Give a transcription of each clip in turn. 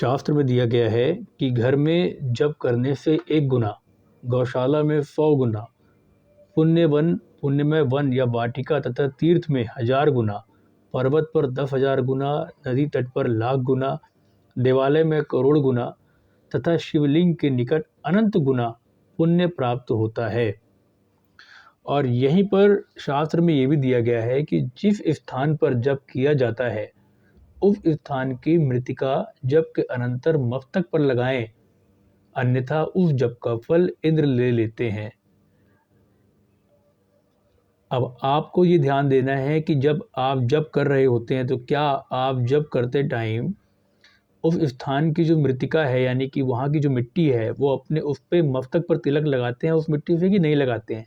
शास्त्र में दिया गया है कि घर में जप करने से 1 गुना, गौशाला में 100 गुना, पुण्यमय वन या वाटिका तथा तीर्थ में 1000 गुना, पर्वत पर 10,000 गुना, नदी तट पर लाख गुना, देवालय में करोड़ गुना तथा शिवलिंग के निकट अनंत गुना पुण्य प्राप्त होता है। और यहीं पर शास्त्र में ये भी दिया गया है कि जिस स्थान पर जप किया जाता है उस स्थान की मृत्तिका जप के अनंतर मस्तक पर लगाएं, अन्यथा उस जप का फल इंद्र ले लेते हैं। अब आपको ये ध्यान देना है कि जब आप जप कर रहे होते हैं तो क्या आप जप करते टाइम उस स्थान की जो मृत्तिका है यानी कि वहाँ की जो मिट्टी है वो अपने उस पे मस्तक पर तिलक लगाते हैं उस मिट्टी से कि नहीं लगाते हैं।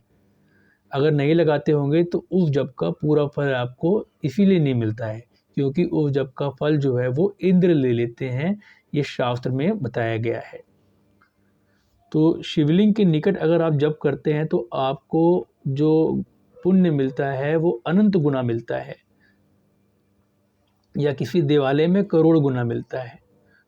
अगर नहीं लगाते होंगे तो उस जप का पूरा फल आपको इसीलिए नहीं मिलता है क्योंकि उस जप का फल जो है वो इंद्र ले लेते हैं, ये शास्त्र में बताया गया है। तो शिवलिंग के निकट अगर आप जप करते हैं तो आपको जो पुण्य मिलता है वो अनंत गुना मिलता है या किसी देवालय में करोड़ गुना मिलता है।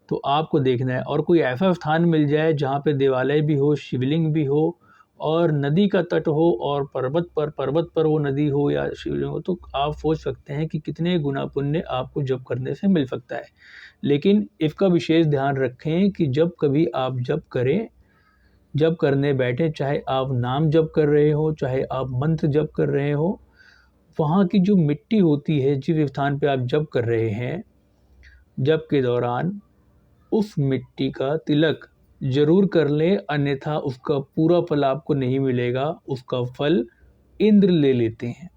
तो आपको देखना है और कोई ऐसा स्थान मिल जाए जहाँ पे देवालय भी हो, शिवलिंग भी हो और नदी का तट हो और पर्वत पर वो नदी हो या शिवलिंग हो, तो आप सोच सकते हैं कि कितने गुना पुण्य आपको जप करने से मिल सकता है। लेकिन इसका विशेष ध्यान रखें कि जब कभी आप जप करें, जप करने बैठे, चाहे आप नाम जप कर रहे हो, चाहे आप मंत्र जप कर रहे हो, वहाँ की जो मिट्टी होती है जिस स्थान पे आप जप कर रहे हैं, जप के दौरान उस मिट्टी का तिलक ज़रूर कर लें, अन्यथा उसका पूरा फल आपको नहीं मिलेगा, उसका फल इंद्र ले लेते हैं।